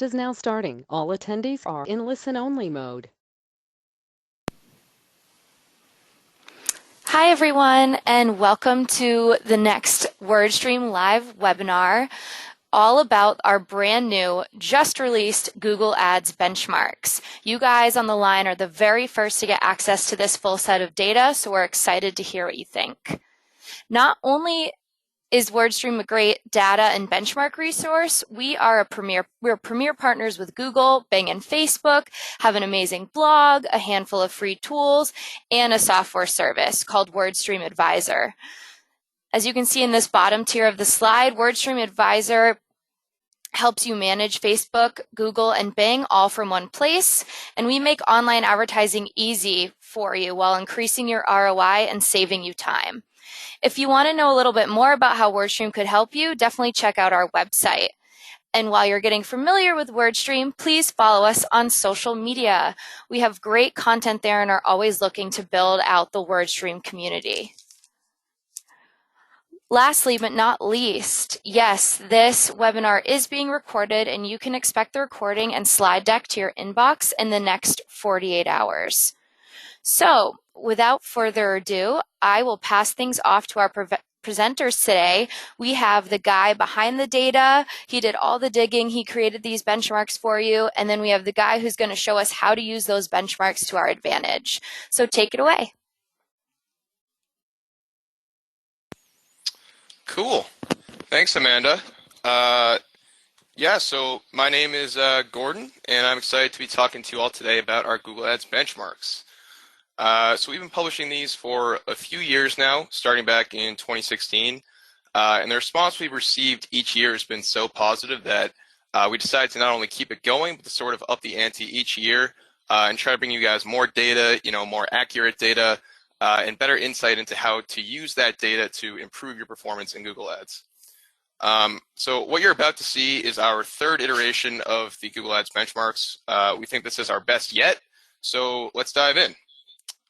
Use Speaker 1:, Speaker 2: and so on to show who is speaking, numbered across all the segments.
Speaker 1: Is now starting. All attendees are in listen-only mode.
Speaker 2: Hi, everyone, and welcome to the next WordStream live webinar, all about our brand new, just released Google Ads benchmarks. You guys on the line are the very first to get access to this full set of data, so we're excited to hear what you think. Not only is WordStream a great data and benchmark resource, we're premier partners with Google, Bing, and Facebook, have an amazing blog, a handful of free tools, and a software service called WordStream Advisor. As you can see in this bottom tier of the slide, WordStream Advisor helps you manage Facebook, Google, and Bing all from one place, and we make online advertising easy for you while increasing your ROI and saving you time. If you want to know a little bit more about how WordStream could help you, definitely check out our website. And while you're getting familiar with WordStream, please follow us on social media. We have great content there and are always looking to build out the WordStream community. Lastly, but not least, yes, this webinar is being recorded and you can expect the recording and slide deck to your inbox in the next 48 hours. So, without further ado, I will pass things off to our presenters today. We have the guy behind the data. He did all the digging. He created these benchmarks for you. And then we have the guy who's going to show us how to use those benchmarks to our advantage. So take it away.
Speaker 3: Cool. Thanks, Amanda. So my name is Gordon, and I'm excited to be talking to you all today about our Google Ads benchmarks. So we've been publishing these for a few years now, starting back in 2016, and the response we've received each year has been so positive that we decided to not only keep it going, but to sort of up the ante each year and try to bring you guys more data, more accurate data, and better insight into how to use that data to improve your performance in Google Ads. So what you're about to see is our third iteration of the Google Ads benchmarks. We think this is our best yet, so let's dive in.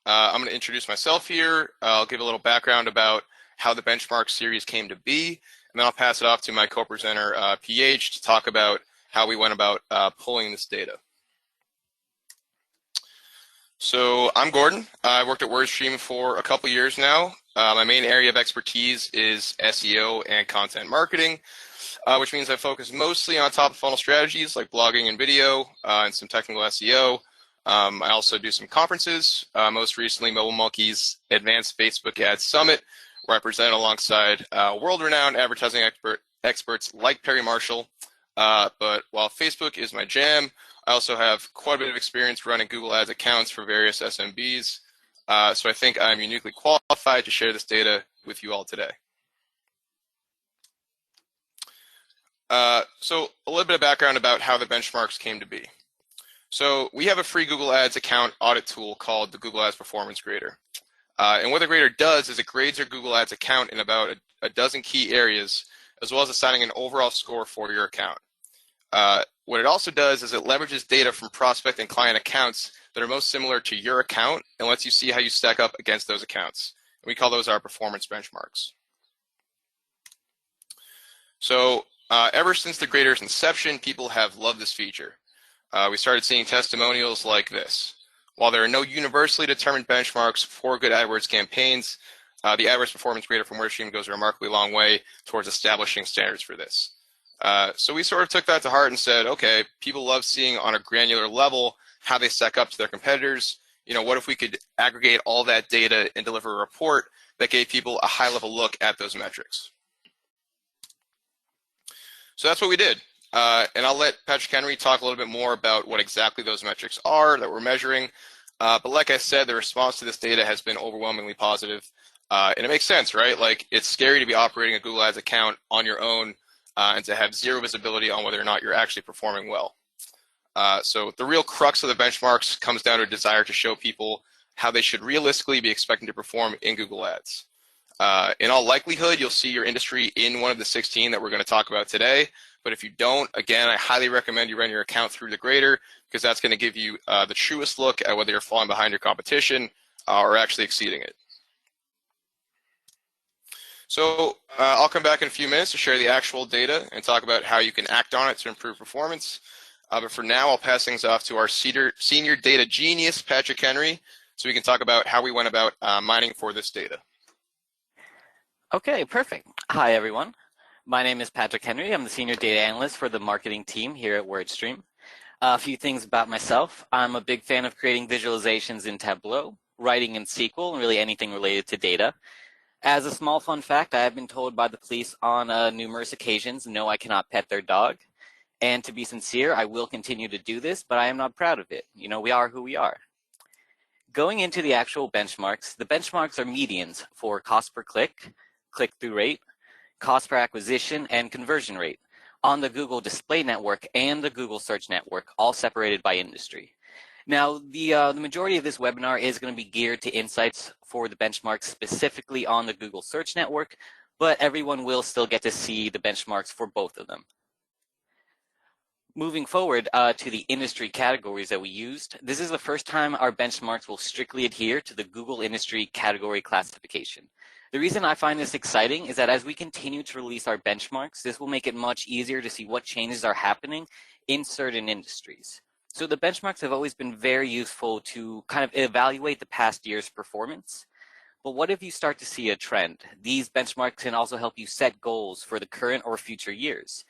Speaker 3: I'm going to introduce myself here. I'll give a little background about how the benchmark series came to be, and then I'll pass it off to my co-presenter, PH, to talk about how we went about pulling this data. So I'm Gordon. I worked at WordStream for a couple years now. My main area of expertise is SEO and content marketing, which means I focus mostly on top-of-funnel strategies like blogging and video and some technical SEO. I also do some conferences, most recently Mobile Monkey's Advanced Facebook Ads Summit, where I present alongside world-renowned advertising experts like Perry Marshall. But while Facebook is my jam, I also have quite a bit of experience running Google Ads accounts for various SMBs, so I think I'm uniquely qualified to share this data with you all today. So a little bit of background about how the benchmarks came to be. So we have a free Google Ads account audit tool called the Google Ads Performance Grader. And what the grader does is it grades your Google Ads account in about a dozen key areas, as well as assigning an overall score for your account. What it also does is it leverages data from prospect and client accounts that are most similar to your account and lets you see how you stack up against those accounts. And we call those our performance benchmarks. So ever since the grader's inception, people have loved this feature. We started seeing testimonials like this. While there are no universally determined benchmarks for good AdWords campaigns, the AdWords Performance Grader from WordStream goes a remarkably long way towards establishing standards for this. So we sort of took that to heart and said, okay, people love seeing on a granular level how they stack up to their competitors. What if we could aggregate all that data and deliver a report that gave people a high-level look at those metrics? So that's what we did. And I'll let Patrick Henry talk a little bit more about what exactly those metrics are that we're measuring. But like I said, the response to this data has been overwhelmingly positive. And it makes sense, right? Like, it's scary to be operating a Google Ads account on your own and to have zero visibility on whether or not you're actually performing well. So the real crux of the benchmarks comes down to a desire to show people how they should realistically be expecting to perform in Google Ads. In all likelihood, you'll see your industry in one of the 16 that we're going to talk about today. But if you don't, again, I highly recommend you run your account through the grader, because that's going to give you the truest look at whether you're falling behind your competition or actually exceeding it. So I'll come back in a few minutes to share the actual data and talk about how you can act on it to improve performance. But for now, I'll pass things off to our senior data genius, Patrick Henry, so we can talk about how we went about mining for this data.
Speaker 4: Okay, perfect. Hi, everyone. My name is Patrick Henry. I'm the Senior Data Analyst for the marketing team here at WordStream. A few things about myself. I'm a big fan of creating visualizations in Tableau, writing in SQL, and really anything related to data. As a small fun fact, I have been told by the police on numerous occasions, no, I cannot pet their dog. And to be sincere, I will continue to do this, but I am not proud of it. You know, we are who we are. Going into the actual benchmarks, the benchmarks are medians for cost per click, click-through rate, cost per acquisition, and conversion rate on the Google Display Network and the Google Search Network, all separated by industry. Now, the majority of this webinar is going to be geared to insights for the benchmarks specifically on the Google Search Network, but everyone will still get to see the benchmarks for both of them. Moving forward to the industry categories that we used, this is the first time our benchmarks will strictly adhere to the Google Industry Category Classification. The reason I find this exciting is that as we continue to release our benchmarks, this will make it much easier to see what changes are happening in certain industries. So the benchmarks have always been very useful to kind of evaluate the past year's performance. But what if you start to see a trend? These benchmarks can also help you set goals for the current or future years.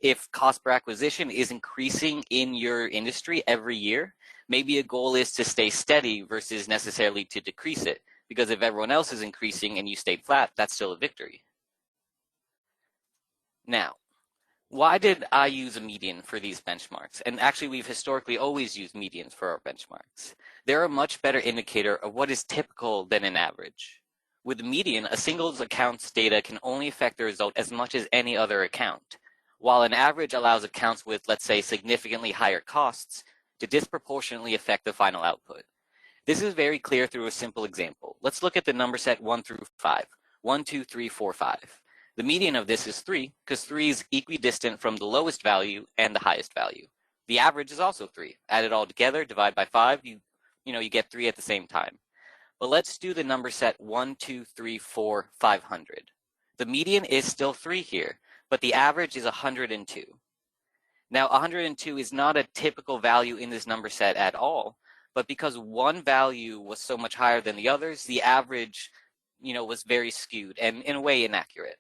Speaker 4: If cost per acquisition is increasing in your industry every year, maybe a goal is to stay steady versus necessarily to decrease it. Because if everyone else is increasing and you stayed flat, that's still a victory. Now, why did I use a median for these benchmarks? And actually, we've historically always used medians for our benchmarks. They're a much better indicator of what is typical than an average. With a median, a single account's data can only affect the result as much as any other account, while an average allows accounts with, let's say, significantly higher costs to disproportionately affect the final output. This is very clear through a simple example. Let's look at the number set 1 through 5. 1, 2, 3, 4, 5. The median of this is 3 because 3 is equidistant from the lowest value and the highest value. The average is also 3. Add it all together, divide by 5, you get 3 at the same time. But let's do the number set 1, 2, 3, 4, 500. The median is still 3 here, but the average is 102. Now, 102 is not a typical value in this number set at all, but because one value was so much higher than the others, the average, was very skewed and in a way inaccurate.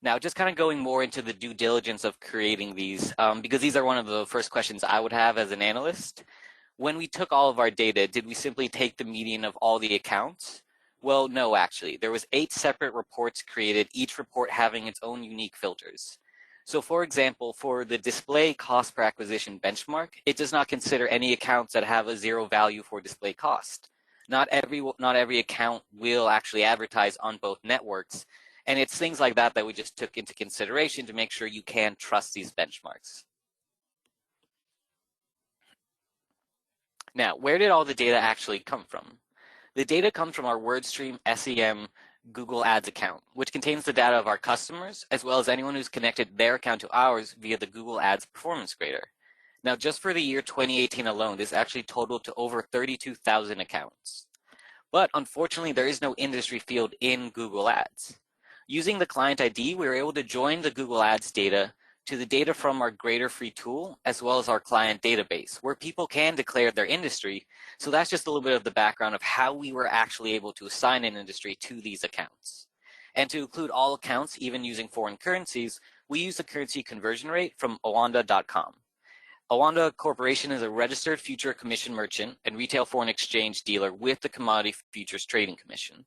Speaker 4: Now, just kind of going more into the due diligence of creating these, because these are one of the first questions I would have as an analyst. When we took all of our data, did we simply take the median of all the accounts? Well, no, actually. There was 8 separate reports created, each report having its own unique filters. So for example, for the display cost per acquisition benchmark, it does not consider any accounts that have a 0 value for display cost. Not every account will actually advertise on both networks. And it's things like that that we just took into consideration to make sure you can trust these benchmarks. Now, where did all the data actually come from? The data comes from our WordStream SEM Google Ads account, which contains the data of our customers, as well as anyone who's connected their account to ours via the Google Ads Performance Grader. Now, just for the year 2018 alone, this actually totaled to over 32,000 accounts. But unfortunately, there is no industry field in Google Ads. Using the client ID, we were able to join the Google Ads data to the data from our Grader free tool, as well as our client database, where people can declare their industry. So that's just a little bit of the background of how we were actually able to assign an industry to these accounts. And to include all accounts, even using foreign currencies, we use the currency conversion rate from Owanda.com. Owanda Corporation is a registered future commission merchant and retail foreign exchange dealer with the Commodity Futures Trading Commission.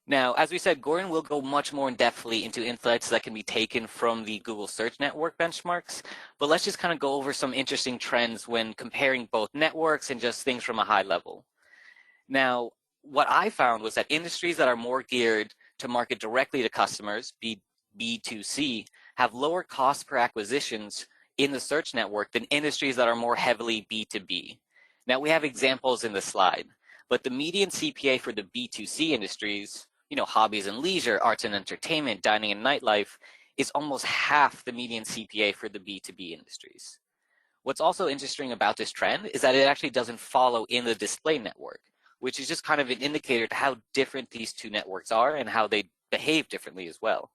Speaker 4: Now, as we said, Gordon will go much more in-depthly into insights that can be taken from the Google Search Network benchmarks, but let's just kind of go over some interesting trends when comparing both networks and just things from a high level. Now, what I found was that industries that are more geared to market directly to customers, B2C, have lower cost per acquisitions in the search network than industries that are more heavily B2B. Now, we have examples in the slide, but the median CPA for the B2C industries, hobbies and leisure, arts and entertainment, dining and nightlife, is almost half the median CPA for the B2B industries. What's also interesting about this trend is that it actually doesn't follow in the display network, which is just kind of an indicator to how different these two networks are and how they behave differently as well.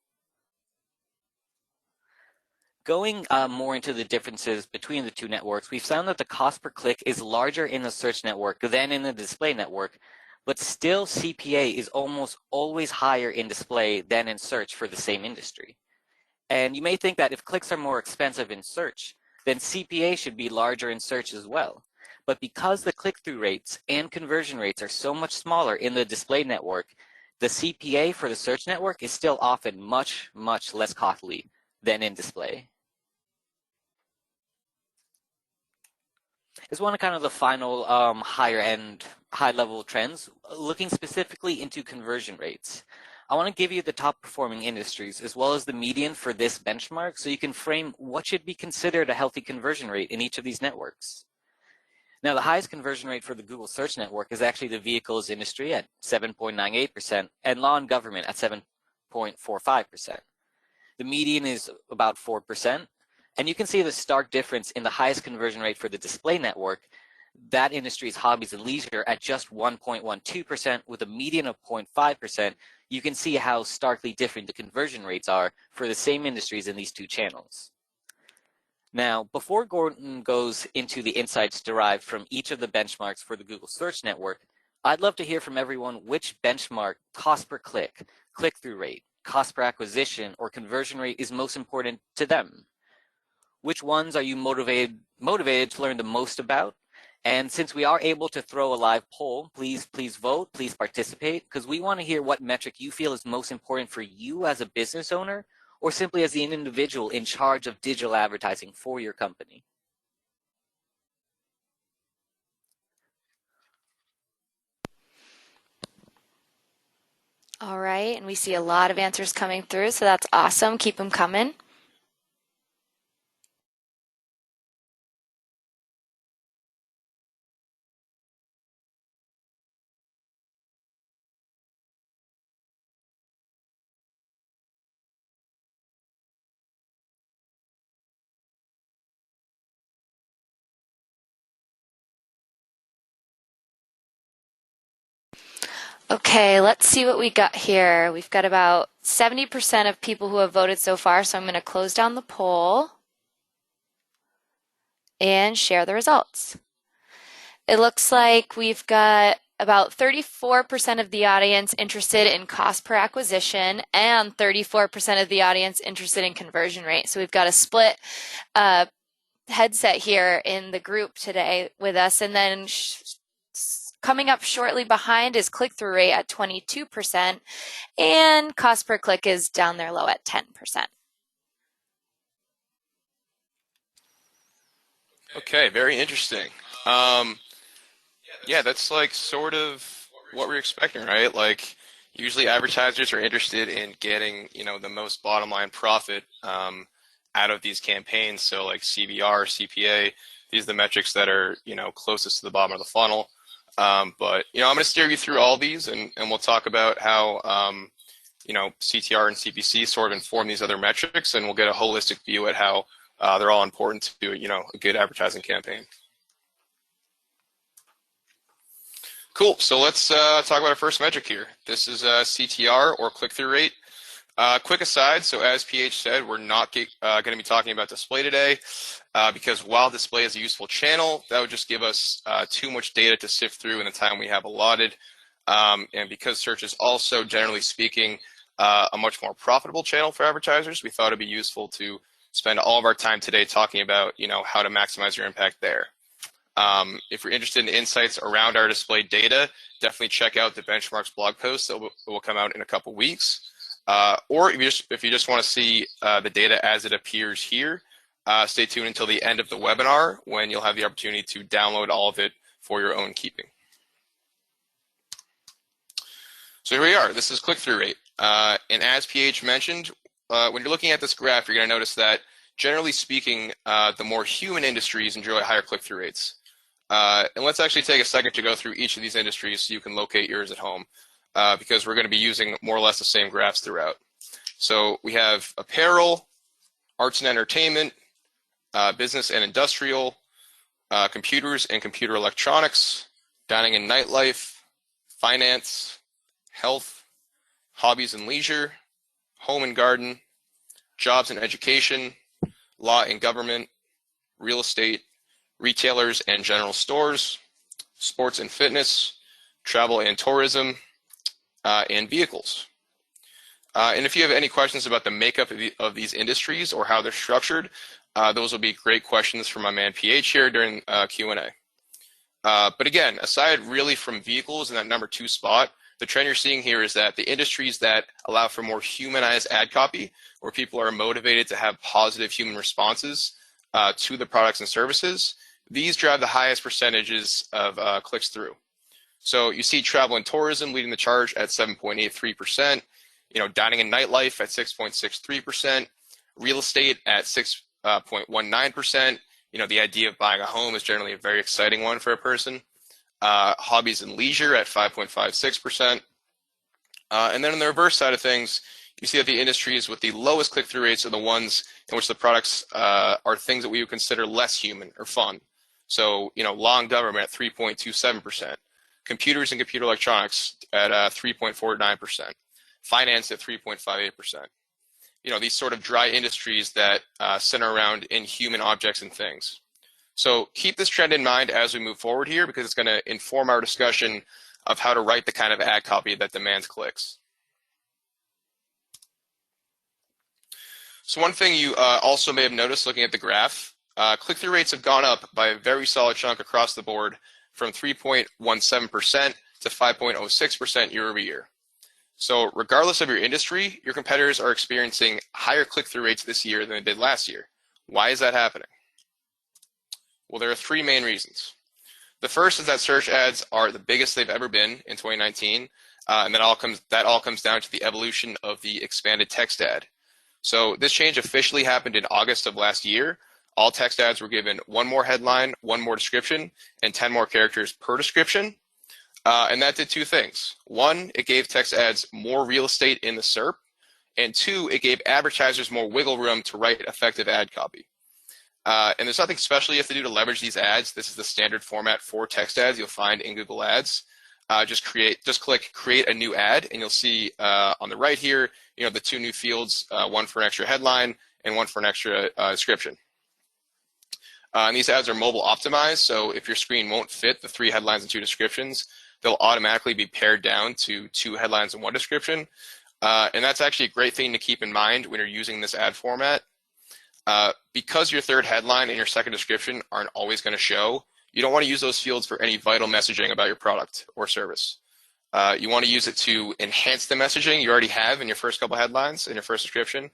Speaker 4: Going more into the differences between the two networks, we've found that the cost per click is larger in the search network than in the display network, but still CPA is almost always higher in display than in search for the same industry. And you may think that if clicks are more expensive in search, then CPA should be larger in search as well. But because the click-through rates and conversion rates are so much smaller in the display network, the CPA for the search network is still often much, much less costly than in display. Is one of kind of the final higher end, high level trends, looking specifically into conversion rates. I want to give you the top performing industries as well as the median for this benchmark so you can frame what should be considered a healthy conversion rate in each of these networks. Now, the highest conversion rate for the Google Search Network is actually the vehicles industry at 7.98% and law and government at 7.45%. The median is about 4%. And you can see the stark difference in the highest conversion rate for the display network. That industry is hobbies and leisure at just 1.12% with a median of 0.5%. You can see how starkly different the conversion rates are for the same industries in these two channels. Now, before Gordon goes into the insights derived from each of the benchmarks for the Google Search Network, I'd love to hear from everyone which benchmark, cost per click, click-through rate, cost per acquisition, or conversion rate is most important to them. Which ones are you motivated to learn the most about? And since we are able to throw a live poll, please vote, please participate, because we want to hear what metric you feel is most important for you as a business owner, or simply as the individual in charge of digital advertising for your company.
Speaker 2: All right, and we see a lot of answers coming through, so that's awesome. Keep them coming. Okay, let's see what we got here. We've got about 70% of people who have voted so far, so I'm going to close down the poll and share the results. It looks like we've got about 34% of the audience interested in cost per acquisition and 34% of the audience interested in conversion rate. So we've got a split headset here in the group today with us, and then coming up shortly behind is click-through rate at 22%, and cost per click is down there low at 10%.
Speaker 3: Okay, very interesting. Yeah, that's like sort of what we're expecting, right? Like usually advertisers are interested in getting, the most bottom line profit out of these campaigns. So like CVR, CPA, these are the metrics that are, closest to the bottom of the funnel. But I'm going to steer you through all these, and we'll talk about how CTR and CPC sort of inform these other metrics, and we'll get a holistic view at how they're all important to a good advertising campaign. Cool. So let's talk about our first metric here. This is CTR, or click-through rate. Quick aside, so as PH said, we're not going to be talking about display today because while display is a useful channel, that would just give us too much data to sift through in the time we have allotted. And because search is also, generally speaking, a much more profitable channel for advertisers, we thought it'd be useful to spend all of our time today talking about how to maximize your impact there. If you're interested in insights around our display data, definitely check out the benchmarks blog post that will come out in a couple weeks. Or if you just want to see the data as it appears here, stay tuned until the end of the webinar when you'll have the opportunity to download all of it for your own keeping. So here we are. This is click-through rate. And as PH mentioned, when you're looking at this graph, you're going to notice that generally speaking, the more human industries enjoy higher click-through rates. And let's actually take a second to go through each of these industries so you can locate yours at home, because we're going to be using more or less the same graphs throughout. So we have apparel, arts and entertainment, business and industrial, computers and computer electronics, dining and nightlife, finance, health, hobbies and leisure, home and garden, jobs and education, law and government, real estate, retailers and general stores, sports and fitness, travel and tourism, and vehicles. And if you have any questions about the makeup of these industries or how they're structured, those will be great questions from my man PH here during Q&A. But again, aside really from vehicles in that number 2 spot, the trend you're seeing here is that the industries that allow for more humanized ad copy, where people are motivated to have positive human responses to the products and services, these drive the highest percentages of clicks through. So you see travel and tourism leading the charge at 7.83%, dining and nightlife at 6.63%, real estate at 6.19%. The idea of buying a home is generally a very exciting one for a person. Hobbies and leisure at 5.56%. And then on the reverse side of things, you see that the industries with the lowest click-through rates are the ones in which the products are things that we would consider less human or fun. So, law and government at 3.27%, computers and computer electronics at 3.49%, finance at 3.58%. These sort of dry industries that center around inhuman objects and things. So keep this trend in mind as we move forward here, because it's going to inform our discussion of how to write the kind of ad copy that demands clicks. So one thing you also may have noticed looking at the graph, click-through rates have gone up by a very solid chunk across the board from 3.17% to 5.06% year over year. So regardless of your industry, your competitors are experiencing higher click-through rates this year than they did last year. Why is that happening? Well, there are 3 main reasons. The first is that search ads are the biggest they've ever been in 2019, and that all comes down to the evolution of the expanded text ad. So this change officially happened in August of last year. All text ads were given 1 more headline, 1 more description, and 10 more characters per description. And that did 2 things. 1, it gave text ads more real estate in the SERP, and 2, it gave advertisers more wiggle room to write effective ad copy. And there's nothing special you have to do to leverage these ads. This is the standard format for text ads you'll find in Google Ads. Just click create a new ad, and you'll see on the right here, the 2 new fields, 1 for an extra headline and 1 for an extra description. And these ads are mobile optimized, so if your screen won't fit the 3 headlines and 2 descriptions, they'll automatically be pared down to 2 headlines and 1 description. And that's actually a great thing to keep in mind when you're using this ad format. Because your 3rd headline and your 2nd description aren't always going to show, you don't want to use those fields for any vital messaging about your product or service. You want to use it to enhance the messaging you already have in your first couple headlines in your first description,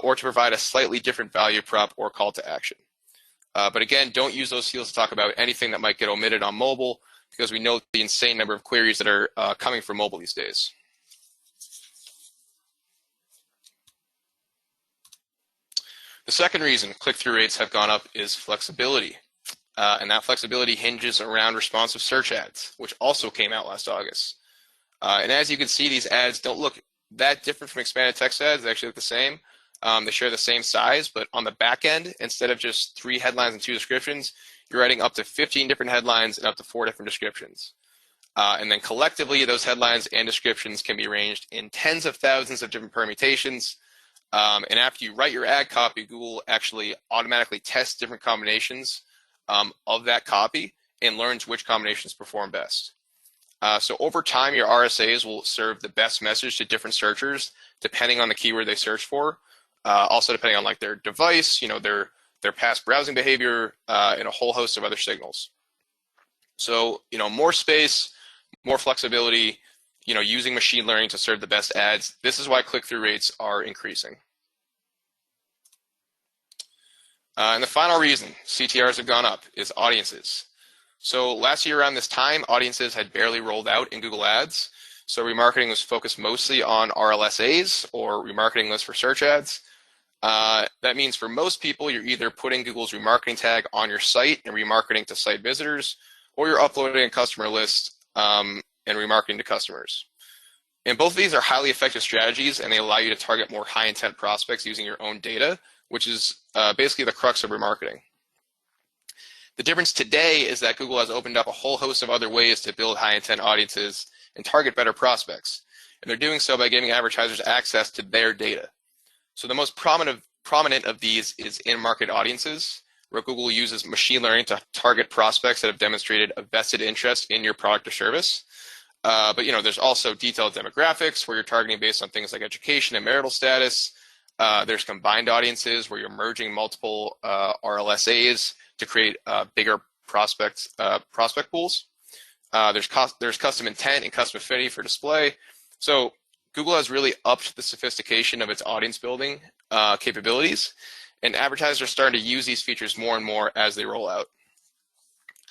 Speaker 3: or to provide a slightly different value prop or call to action. But again, don't use those fields to talk about anything that might get omitted on mobile, because we know the insane number of queries that are coming from mobile these days. The second reason click-through rates have gone up is flexibility. And that flexibility hinges around responsive search ads, which also came out last August. And as you can see, these ads don't look that different from expanded text ads. They actually look the same. They share the same size, but on the back end, instead of just 3 headlines and 2 descriptions, you're writing up to 15 different headlines and up to 4 different descriptions. And then collectively, those headlines and descriptions can be arranged in tens of thousands of different permutations. And after you write your ad copy, Google actually automatically tests different combinations of that copy and learns which combinations perform best. So over time, your RSAs will serve the best message to different searchers, depending on the keyword they search for. Also depending on their device, their past browsing behavior, and a whole host of other signals. So, more space, more flexibility, using machine learning to serve the best ads. This is why click-through rates are increasing. And the final reason CTRs have gone up is audiences. So last year around this time, audiences had barely rolled out in Google Ads. So remarketing was focused mostly on RLSAs, or remarketing lists for search ads. That means for most people, you're either putting Google's remarketing tag on your site and remarketing to site visitors, or you're uploading a customer list and remarketing to customers. And both of these are highly effective strategies, and they allow you to target more high-intent prospects using your own data, which is basically the crux of remarketing. The difference today is that Google has opened up a whole host of other ways to build high-intent audiences and target better prospects. And they're doing so by giving advertisers access to their data. So the most prominent prominent of these is in-market audiences, where Google uses machine learning to target prospects that have demonstrated a vested interest in your product or service. But there's also detailed demographics where you're targeting based on things like education and marital status. There's combined audiences where you're merging multiple RLSAs to create bigger prospect pools. There's custom intent and custom affinity for display. So Google has really upped the sophistication of its audience building capabilities, and advertisers are starting to use these features more and more as they roll out.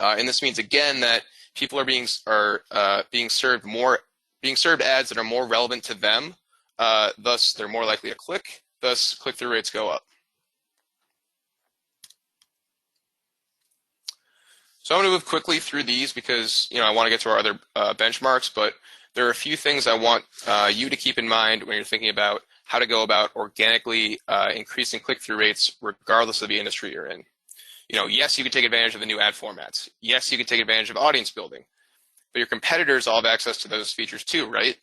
Speaker 3: And this means again that people are being served ads that are more relevant to them. Thus, they're more likely to click. Thus, click-through rates go up. So I'm going to move quickly through these because I want to get to our other benchmarks, but there are a few things I want you to keep in mind when you're thinking about how to go about organically increasing click-through rates regardless of the industry you're in. Yes, you can take advantage of the new ad formats. Yes, you can take advantage of audience building, but your competitors all have access to those features too, right?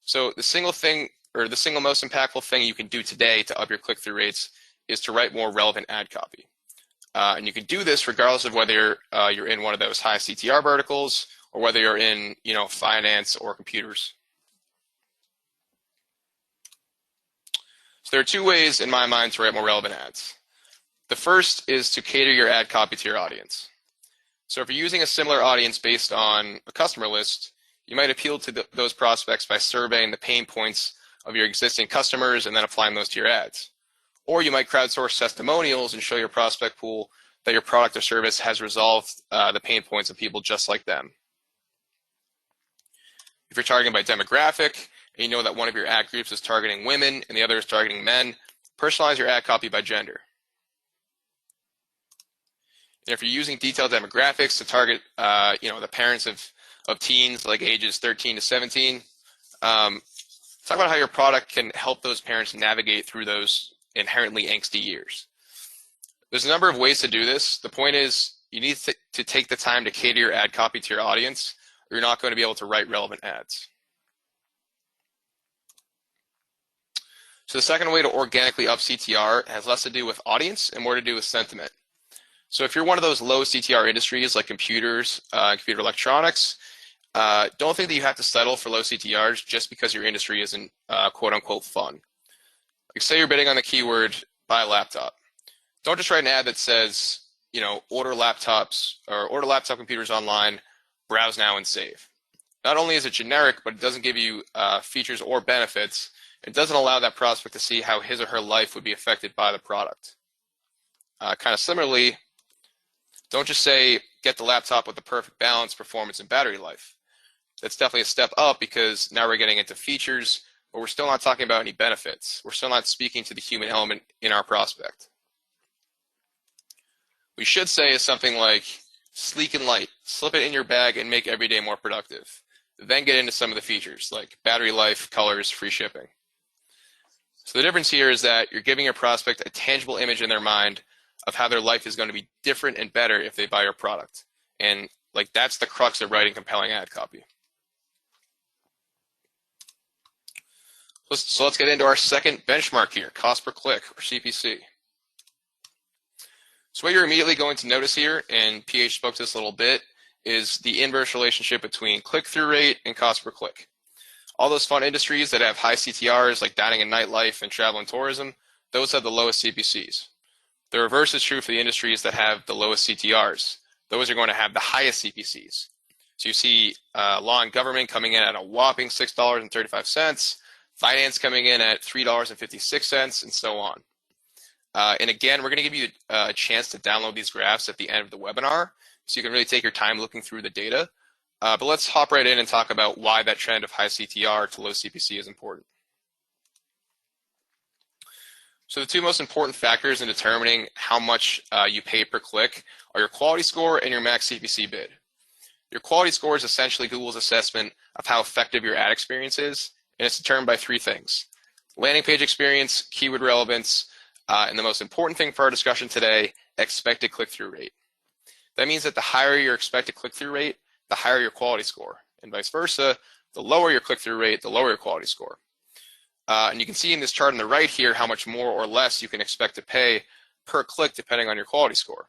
Speaker 3: So the single most impactful thing you can do today to up your click-through rates is to write more relevant ad copy. And you can do this regardless of whether you're in one of those high CTR verticals or whether you're in, finance or computers. So there are two ways in my mind to write more relevant ads. The first is to cater your ad copy to your audience. So if you're using a similar audience based on a customer list, you might appeal to those prospects by surveying the pain points of your existing customers and then applying those to your ads. Or you might crowdsource testimonials and show your prospect pool that your product or service has resolved the pain points of people just like them. If you're targeting by demographic, and you know that one of your ad groups is targeting women and the other is targeting men, personalize your ad copy by gender. And if you're using detailed demographics to target, the parents of teens like ages 13 to 17, talk about how your product can help those parents navigate through those inherently angsty years. There's a number of ways to do this. The point is you need to take the time to cater your ad copy to your audience, or you're not going to be able to write relevant ads. So the second way to organically up CTR has less to do with audience and more to do with sentiment. So if you're one of those low CTR industries like computers, computer electronics, don't think that you have to settle for low CTRs just because your industry isn't quote unquote fun. Like say you're bidding on the keyword buy a laptop. Don't just write an ad that says, order laptops or order laptop computers online, browse now and save. Not only is it generic, but it doesn't give you features or benefits. It doesn't allow that prospect to see how his or her life would be affected by the product. Kind of similarly, don't just say, get the laptop with the perfect balance, performance, and battery life. That's definitely a step up because now we're getting into features, but we're still not talking about any benefits. We're still not speaking to the human element in our prospect. We should say is something like, sleek and light, slip it in your bag and make every day more productive. Then get into some of the features like battery life, colors, free shipping. So the difference here is that you're giving your prospect a tangible image in their mind of how their life is going to be different and better if they buy your product. And that's the crux of writing compelling ad copy. So let's get into our second benchmark here, cost per click, or CPC. So what you're immediately going to notice here, and PH spoke to this a little bit, is the inverse relationship between click-through rate and cost per click. All those fun industries that have high CTRs like dining and nightlife and travel and tourism, those have the lowest CPCs. The reverse is true for the industries that have the lowest CTRs. Those are going to have the highest CPCs. So you see law and government coming in at a whopping $6.35, finance coming in at $3.56, and so on. And again, we're going to give you a chance to download these graphs at the end of the webinar, so you can really take your time looking through the data. But let's hop right in and talk about why that trend of high CTR to low CPC is important. So the two most important factors in determining how much you pay per click are your quality score and your max CPC bid. Your quality score is essentially Google's assessment of how effective your ad experience is, and it's determined by three things: landing page experience, keyword relevance, and the most important thing for our discussion today, expected click-through rate. That means that the higher your expected click-through rate, the higher your quality score, and vice versa. The lower your click-through rate, the lower your quality score. And you can see in this chart on the right here how much more or less you can expect to pay per click depending on your quality score.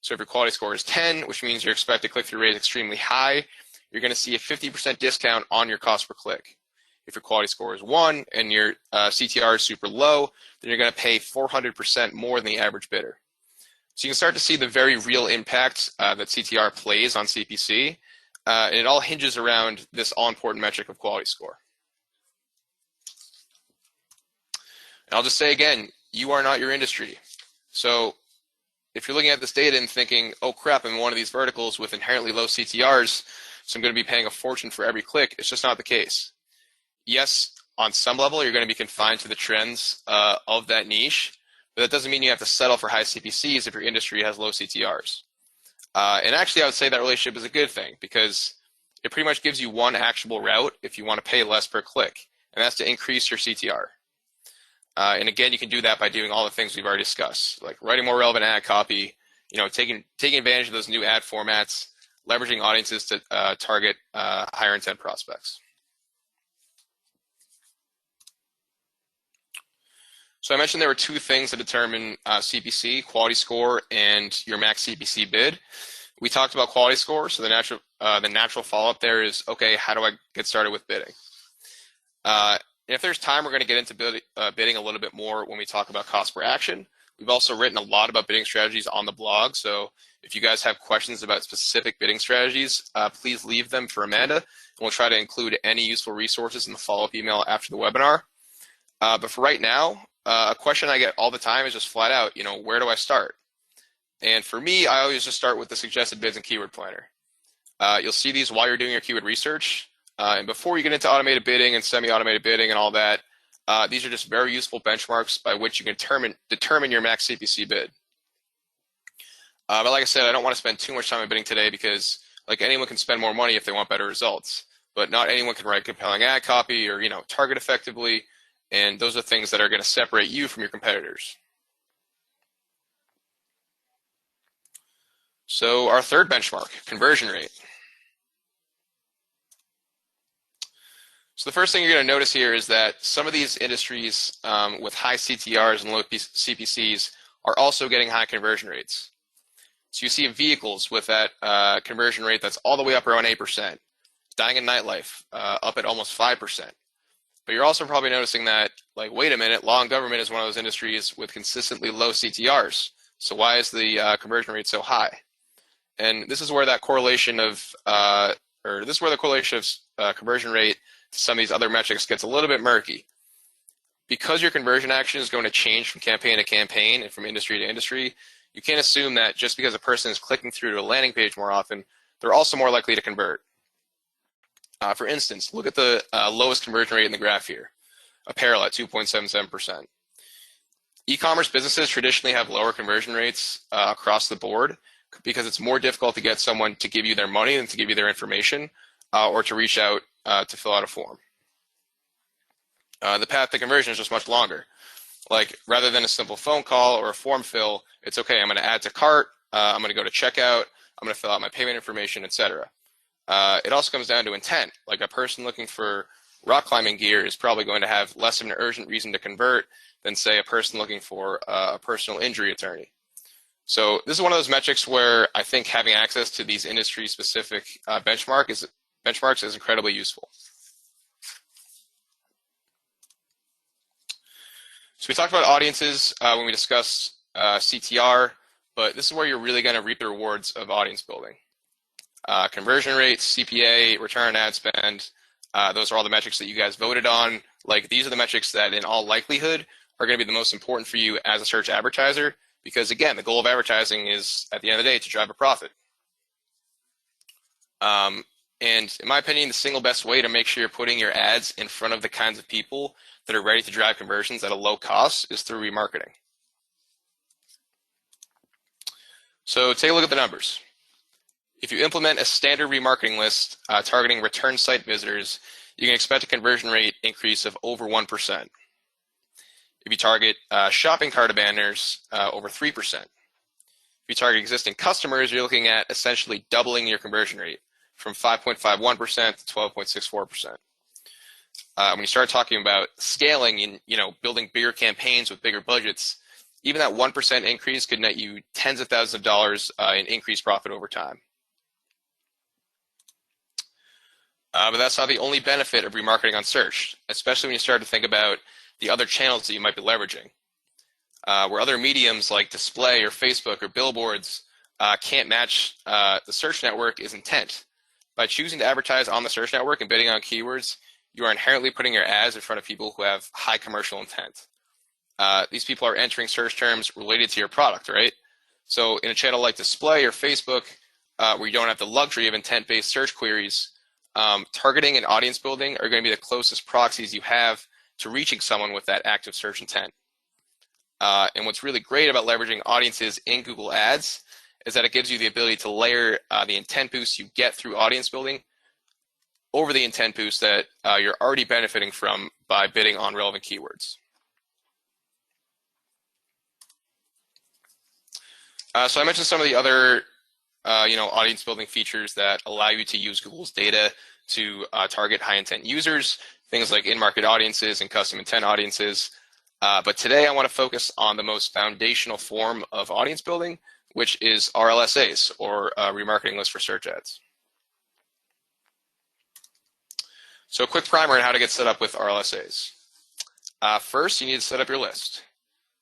Speaker 3: So if your quality score is 10, which means your expected click-through rate is extremely high, you're going to see a 50% discount on your cost per click. If your quality score is 1 and your CTR is super low, then you're going to pay 400% more than the average bidder. So you can start to see the very real impact that CTR plays on CPC, and it all hinges around this all-important metric of quality score. And I'll just say again, you are not your industry. So if you're looking at this data and thinking, oh crap, I'm in one of these verticals with inherently low CTRs, so I'm going to be paying a fortune for every click, it's just not the case. Yes, on some level, you're going to be confined to the trends of that niche, but that doesn't mean you have to settle for high CPCs if your industry has low CTRs. And actually, I would say that relationship is a good thing because it pretty much gives you one actionable route if you want to pay less per click, and that's to increase your CTR. And again, you can do that by doing all the things we've already discussed, like writing more relevant ad copy, taking advantage of those new ad formats, leveraging audiences to target higher intent prospects. So I mentioned there were two things that determine CPC, quality score, and your max CPC bid. We talked about quality score, so the natural follow-up there is, okay, how do I get started with bidding? And if there's time, we're going to get into bidding a little bit more when we talk about cost per action. We've also written a lot about bidding strategies on the blog, so if you guys have questions about specific bidding strategies, please leave them for Amanda, and we'll try to include any useful resources in the follow-up email after the webinar. But for right now, a question I get all the time is just flat out, where do I start? And for me, I always just start with the suggested bids and keyword planner. You'll see these while you're doing your keyword research. And before you get into automated bidding and semi-automated bidding and all that, these are just very useful benchmarks by which you can determine your max CPC bid. But like I said, I don't want to spend too much time on bidding today because like anyone can spend more money if they want better results. But not anyone can write compelling ad copy or target effectively. And those are things that are going to separate you from your competitors. So our third benchmark, conversion rate. So the first thing you're going to notice here is that some of these industries with high CTRs and low CPCs are also getting high conversion rates. So you see vehicles with that conversion rate that's all the way up around 8%. Dining and nightlife up at almost 5%. But you're also probably noticing that, like, wait a minute, law and government is one of those industries with consistently low CTRs. So why is the conversion rate so high? And this is where that correlation of, conversion rate to some of these other metrics gets a little bit murky. Because your conversion action is going to change from campaign to campaign and from industry to industry, you can't assume that just because a person is clicking through to a landing page more often, they're also more likely to convert. For instance, look at the lowest conversion rate in the graph here, apparel at 2.77%. E-commerce businesses traditionally have lower conversion rates across the board because it's more difficult to get someone to give you their money than to give you their information or to reach out to fill out a form. The path to conversion is just much longer. Like, rather than a simple phone call or a form fill, it's okay, I'm going to add to cart, I'm going to go to checkout, I'm going to fill out my payment information, etc. It also comes down to intent. Like, a person looking for rock climbing gear is probably going to have less of an urgent reason to convert than, say, a person looking for a personal injury attorney. So this is one of those metrics where I think having access to these industry-specific benchmarks is incredibly useful. So we talked about audiences when we discussed CTR, but this is where you're really going to reap the rewards of audience building. Conversion rates, CPA, return on ad spend, those are all the metrics that you guys voted on. Like, these are the metrics that in all likelihood are going to be the most important for you as a search advertiser because, again, the goal of advertising is, at the end of the day, to drive a profit. And in my opinion, the single best way to make sure you're putting your ads in front of the kinds of people that are ready to drive conversions at a low cost is through remarketing. So take a look at the numbers. If you implement a standard remarketing list targeting return site visitors, you can expect a conversion rate increase of over 1%. If you target shopping cart abandoners, over 3%. If you target existing customers, you're looking at essentially doubling your conversion rate from 5.51% to 12.64%. when you start talking about scaling and building bigger campaigns with bigger budgets, even that 1% increase could net you tens of thousands of dollars in increased profit over time. But that's not the only benefit of remarketing on search, especially when you start to think about the other channels that you might be leveraging. Where other mediums like display or Facebook or billboards can't match the search network is intent. By choosing to advertise on the search network and bidding on keywords, you are inherently putting your ads in front of people who have high commercial intent. These people are entering search terms related to your product, right? So in a channel like display or Facebook, where you don't have the luxury of intent-based search queries, targeting and audience building are going to be the closest proxies you have to reaching someone with that active search intent. And what's really great about leveraging audiences in Google Ads is that it gives you the ability to layer the intent boost you get through audience building over the intent boost that you're already benefiting from by bidding on relevant keywords. So I mentioned some of the other audience building features that allow you to use Google's data to target high intent users, things like in-market audiences and custom intent audiences. But today I want to focus on the most foundational form of audience building, which is RLSAs, or remarketing list for search ads. So a quick primer on how to get set up with RLSAs. First, you need to set up your list.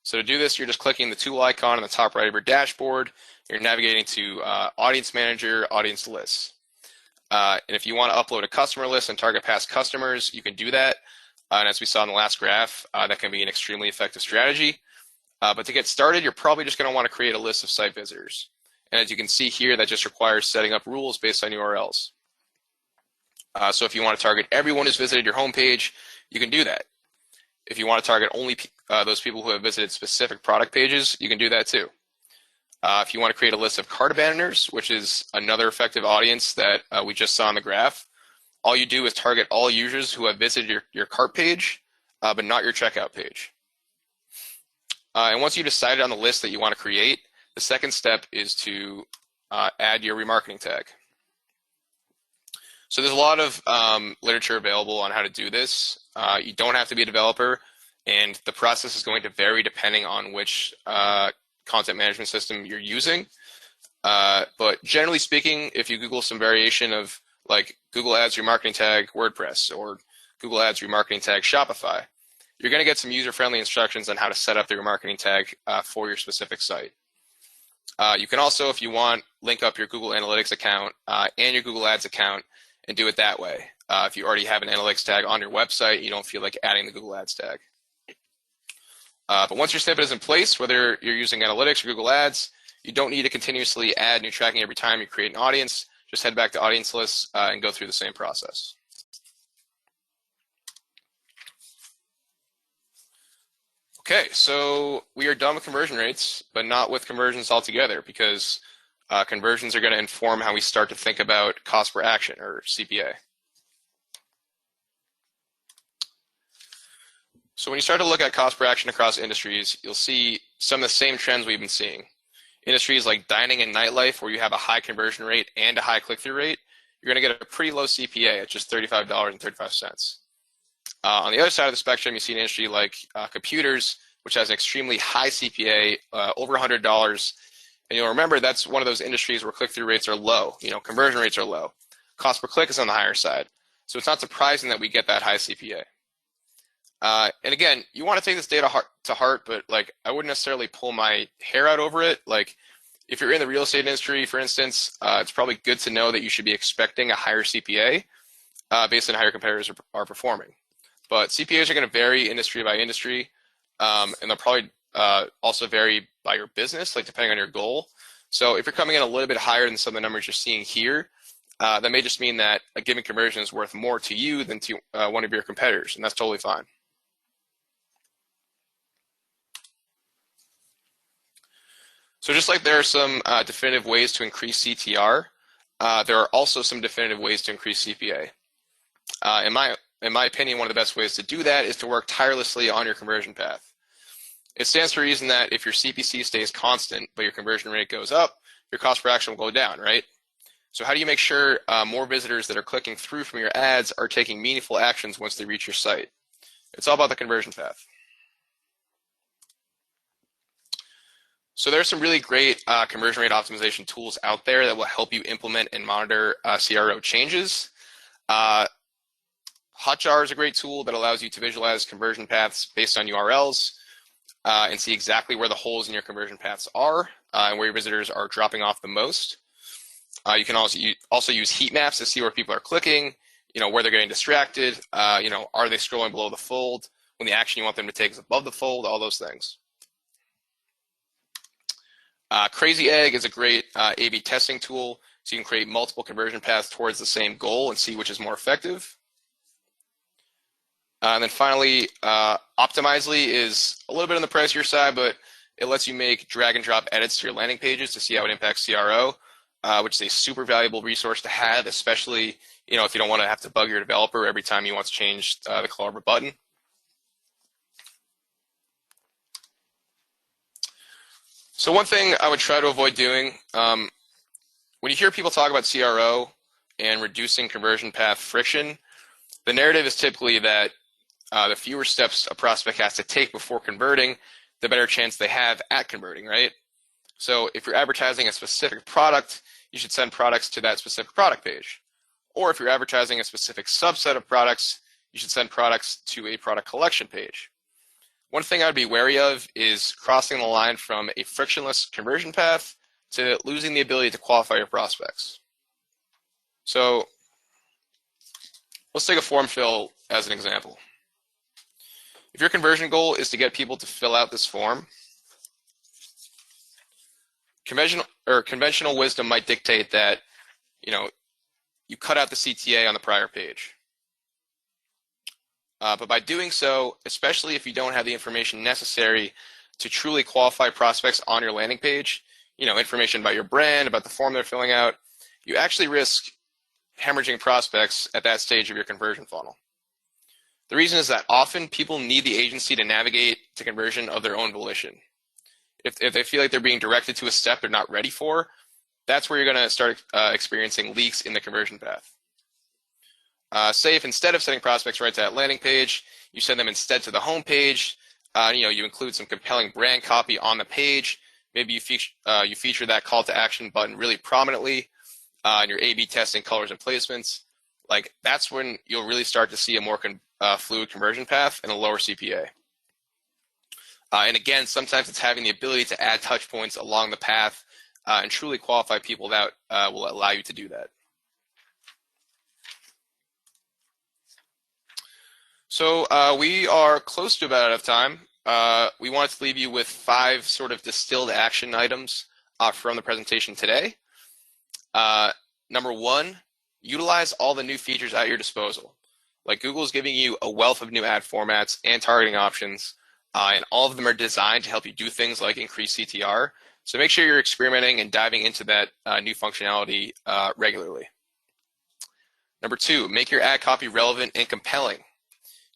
Speaker 3: So to do this, you're just clicking the tool icon on the top right of your dashboard. You're navigating to Audience Manager, Audience Lists. And if you want to upload a customer list and target past customers, you can do that. And as we saw in the last graph, that can be an extremely effective strategy. But to get started, you're probably just going to want to create a list of site visitors. And as you can see here, that just requires setting up rules based on URLs. So if you want to target everyone who's visited your homepage, you can do that. If you want to target only those people who have visited specific product pages, you can do that too. If you want to create a list of cart abandoners, which is another effective audience that we just saw on the graph, all you do is target all users who have visited your cart page, but not your checkout page. And once you've decided on the list that you want to create, the second step is to add your remarketing tag. So there's a lot of literature available on how to do this. You don't have to be a developer, and the process is going to vary depending on which content management system you're using. But generally speaking, if you Google some variation of like Google Ads remarketing tag WordPress or Google Ads remarketing tag Shopify, you're going to get some user-friendly instructions on how to set up the remarketing tag for your specific site. You can also, if you want, link up your Google Analytics account and your Google Ads account and do it that way. If you already have an analytics tag on your website, you don't feel like adding the Google Ads tag. But once your snippet is in place, whether you're using Analytics or Google Ads, you don't need to continuously add new tracking every time you create an audience. Just head back to Audience Lists and go through the same process. Okay, so we are done with conversion rates, but not with conversions altogether, because conversions are going to inform how we start to think about cost per action, or CPA. So when you start to look at cost per action across industries, you'll see some of the same trends we've been seeing. Industries like dining and nightlife, where you have a high conversion rate and a high click-through rate, you're going to get a pretty low CPA at just $35.35. On the other side of the spectrum, you see an industry like computers, which has an extremely high CPA, over $100. And you'll remember that's one of those industries where click-through rates are low. Conversion rates are low. Cost per click is on the higher side. So it's not surprising that we get that high CPA. And again, you want to take this data to heart, but I wouldn't necessarily pull my hair out over it. If you're in the real estate industry, for instance, it's probably good to know that you should be expecting a higher CPA based on how your competitors are performing. But CPAs are going to vary industry by industry, and they'll probably also vary by your business, depending on your goal. So if you're coming in a little bit higher than some of the numbers you're seeing here, that may just mean that a given conversion is worth more to you than to one of your competitors, and that's totally fine. So just like there are some definitive ways to increase CTR, there are also some definitive ways to increase CPA. In my opinion, one of the best ways to do that is to work tirelessly on your conversion path. It stands to reason that if your CPC stays constant, but your conversion rate goes up, your cost per action will go down, right? So how do you make sure more visitors that are clicking through from your ads are taking meaningful actions once they reach your site? It's all about the conversion path. So there's some really great conversion rate optimization tools out there that will help you implement and monitor CRO changes. Hotjar is a great tool that allows you to visualize conversion paths based on URLs and see exactly where the holes in your conversion paths are and where your visitors are dropping off the most. You can also use heat maps to see where people are clicking, where they're getting distracted, are they scrolling below the fold when the action you want them to take is above the fold, all those things. Crazy Egg is a great A/B testing tool, so you can create multiple conversion paths towards the same goal and see which is more effective. And then finally, Optimizely is a little bit on the pricier side, but it lets you make drag and drop edits to your landing pages to see how it impacts CRO, which is a super valuable resource to have, especially if you don't want to have to bug your developer every time you want to change the color of a button. So one thing I would try to avoid doing, when you hear people talk about CRO and reducing conversion path friction, the narrative is typically that the fewer steps a prospect has to take before converting, the better chance they have at converting, right? So if you're advertising a specific product, you should send products to that specific product page. Or if you're advertising a specific subset of products, you should send products to a product collection page. One thing I would be wary of is crossing the line from a frictionless conversion path to losing the ability to qualify your prospects. So let's take a form fill as an example. If your conversion goal is to get people to fill out this form, conventional wisdom might dictate that you cut out the CTA on the prior page. But by doing so, especially if you don't have the information necessary to truly qualify prospects on your landing page, information about your brand, about the form they're filling out, you actually risk hemorrhaging prospects at that stage of your conversion funnel. The reason is that often people need the agency to navigate to conversion of their own volition. If they feel like they're being directed to a step they're not ready for, that's where you're going to start experiencing leaks in the conversion path. Say if instead of sending prospects right to that landing page, you send them instead to the home page, you include some compelling brand copy on the page. Maybe you feature that call to action button really prominently in your A/B testing colors and placements. Like that's when you'll really start to see a more fluid conversion path and a lower CPA. And again, sometimes it's having the ability to add touch points along the path and truly qualify people that will allow you to do that. So we are close to about out of time. We wanted to leave you with 5 sort of distilled action items from the presentation today. Number 1, utilize all the new features at your disposal. Like Google is giving you a wealth of new ad formats and targeting options, and all of them are designed to help you do things like increase CTR. So make sure you're experimenting and diving into that new functionality regularly. Number 2, make your ad copy relevant and compelling.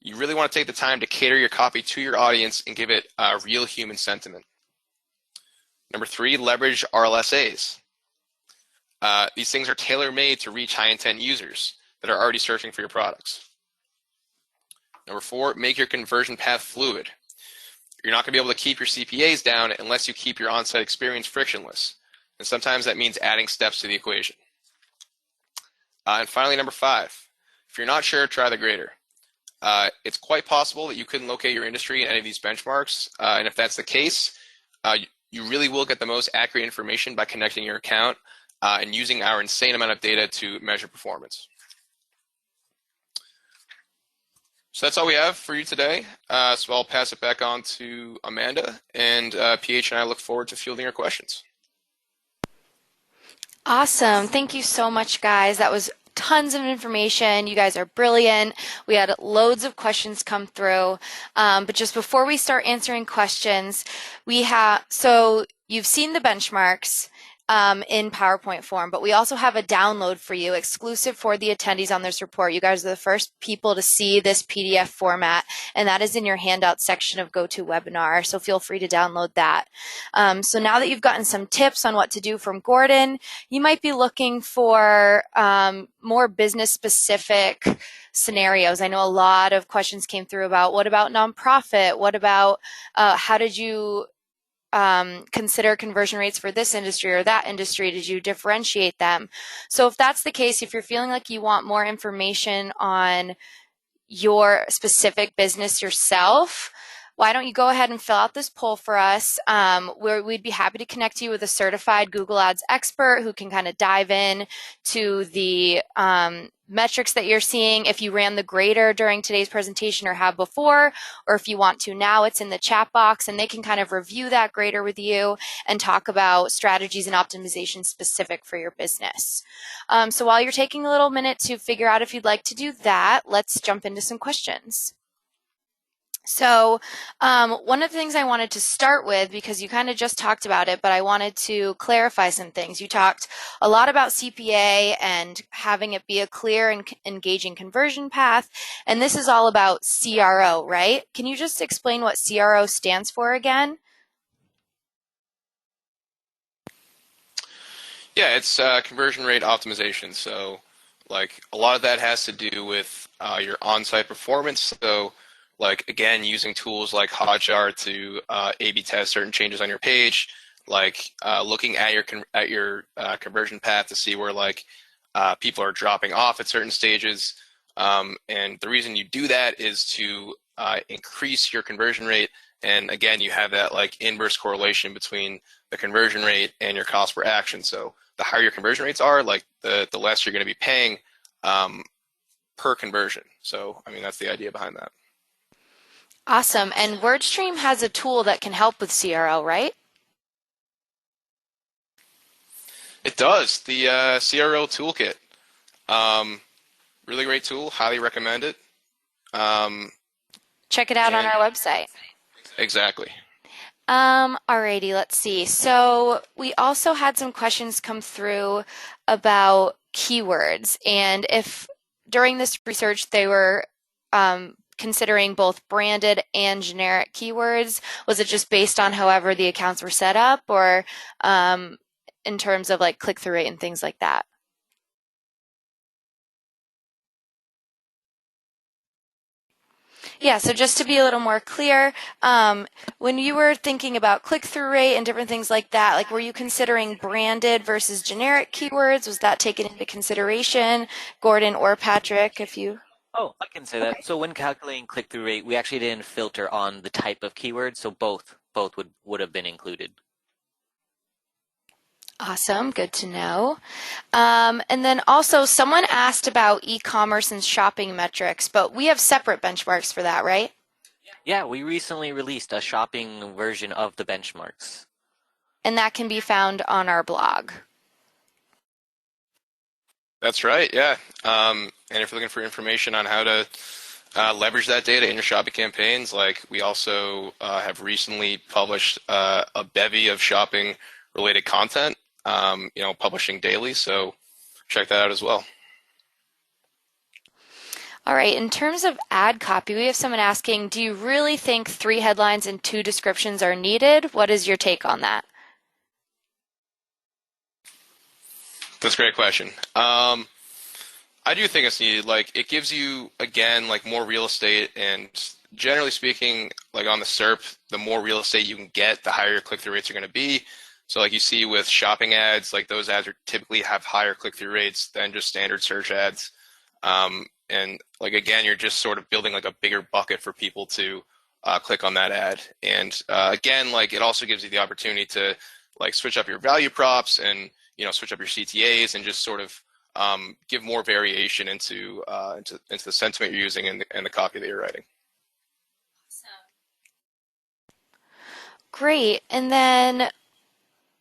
Speaker 3: You really want to take the time to cater your copy to your audience and give it real human sentiment. Number 3, leverage RLSAs. These things are tailor-made to reach high-intent users that are already searching for your products. Number 4, make your conversion path fluid. You're not going to be able to keep your CPAs down unless you keep your on-site experience frictionless. And sometimes that means adding steps to the equation. And finally, number 5, if you're not sure, try the grader. It's quite possible that you couldn't locate your industry in any of these benchmarks. And if that's the case, you really will get the most accurate information by connecting your account and using our insane amount of data to measure performance. So that's all we have for you today. So I'll pass it back on to Amanda, and PH and I look forward to fielding your questions.
Speaker 2: Awesome. Thank you so much, guys. That was tons of information. You guys are brilliant. We had loads of questions come through. But just before we start answering questions, so you've seen the benchmarks. in PowerPoint form, but we also have a download for you exclusive for the attendees on this report. You guys are the first people to see this PDF format, and that is in your handout section of GoToWebinar, so feel free to download that. So now that you've gotten some tips on what to do from Gordon, you might be looking for more business-specific scenarios. I know a lot of questions came through about what about nonprofit? What about how did you consider conversion rates for this industry or that industry? Did you differentiate them? So if that's the case, if you're feeling like you want more information on your specific business yourself, why don't you go ahead and fill out this poll for us? We'd be happy to connect you with a certified Google Ads expert who can kind of dive in to the metrics that you're seeing. If you ran the grader during today's presentation or have before, or if you want to now, it's in the chat box, and they can kind of review that grader with you and talk about strategies and optimization specific for your business. So while you're taking a little minute to figure out if you'd like to do that, let's jump into some questions. So one of the things I wanted to start with, because you kind of just talked about it, but I wanted to clarify some things. You talked a lot about CPA and having it be a clear and engaging conversion path, and this is all about CRO, right? Can you just explain what CRO stands for again?
Speaker 3: Yeah, it's conversion rate optimization. So, like, a lot of that has to do with your on-site performance. So, like, again, using tools like Hotjar to A/B test certain changes on your page, like looking at your conversion path to see where like people are dropping off at certain stages. And the reason you do that is to increase your conversion rate. And again, you have that like inverse correlation between the conversion rate and your cost per action. So the higher your conversion rates are, like the less you're going to be paying per conversion. So I mean, that's the idea behind that.
Speaker 2: Awesome. And WordStream has a tool that can help with CRO, right?
Speaker 3: It does. The CRO toolkit. Really great tool. Highly recommend it.
Speaker 2: Check it out on our website.
Speaker 3: Exactly.
Speaker 2: Alrighty, let's see. So we also had some questions come through about keywords, and if during this research they were considering both branded and generic keywords, was it just based on however the accounts were set up, or in terms of like click-through rate and things like that? Yeah, so just to be a little more clear, when you were thinking about click-through rate and different things like that, like were you considering branded versus generic keywords? Was that taken into consideration, Gordon or Patrick, if you...
Speaker 4: Oh, I can say that. Okay. So when calculating click-through rate, we actually didn't filter on the type of keyword, so both would have been included.
Speaker 2: Awesome, good to know. And then also someone asked about e-commerce and shopping metrics, but we have separate benchmarks for that, right?
Speaker 4: Yeah, we recently released a shopping version of the benchmarks.
Speaker 2: And that can be found on our blog.
Speaker 3: That's right, yeah. And if you're looking for information on how to leverage that data in your shopping campaigns, like we also have recently published a bevy of shopping-related content, publishing daily. So check that out as well.
Speaker 2: All right, in terms of ad copy, we have someone asking, do you really think 3 headlines and 2 descriptions are needed? What is your take on that?
Speaker 3: That's a great question. I do think it's needed. Like, it gives you, again, like more real estate, and generally speaking, like on the SERP, the more real estate you can get, the higher your click-through rates are going to be. So like you see with shopping ads, like those ads are typically have higher click-through rates than just standard search ads. And like, again, you're just sort of building like a bigger bucket for people to click on that ad. And again, like it also gives you the opportunity to like switch up your value props and, switch up your CTAs and just sort of give more variation into the sentiment you're using and the copy that you're writing.
Speaker 2: Great. And then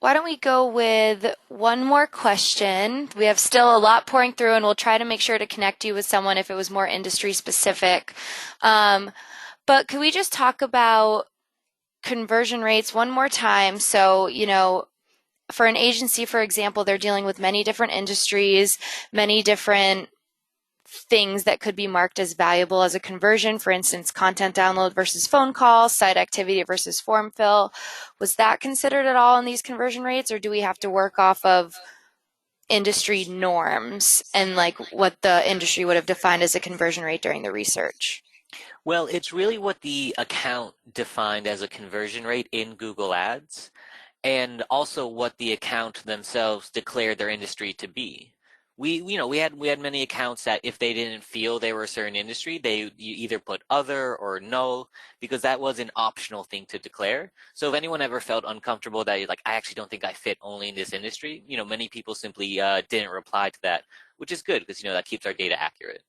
Speaker 2: why don't we go with one more question? We have still a lot pouring through, and we'll try to make sure to connect you with someone if it was more industry specific. But could we just talk about conversion rates one more time? So, for an agency, for example, they're dealing with many different industries, many different things that could be marked as valuable as a conversion. For instance, content download versus phone call, site activity versus form fill. Was that considered at all in these conversion rates, or do we have to work off of industry norms and like what the industry would have defined as a conversion rate during the research?
Speaker 4: Well, it's really what the account defined as a conversion rate in Google Ads, and also what the account themselves declared their industry to be. We had many accounts that if they didn't feel they were a certain industry, you either put other or no, because that was an optional thing to declare. So if anyone ever felt uncomfortable that you're like, I actually don't think I fit only in this industry, many people simply didn't reply to that, which is good because that keeps our data accurate.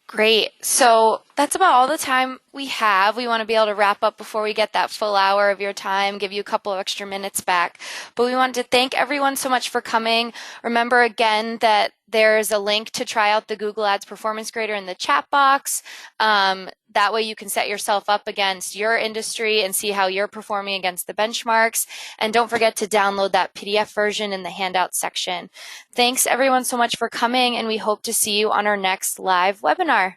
Speaker 2: Great. So that's about all the time we have. We want to be able to wrap up before we get that full hour of your time, give you a couple of extra minutes back. But we wanted to thank everyone so much for coming. Remember again that there's a link to try out the Google Ads Performance Grader in the chat box. That way you can set yourself up against your industry and see how you're performing against the benchmarks. And don't forget to download that PDF version in the handout section. Thanks everyone so much for coming, and we hope to see you on our next live webinar.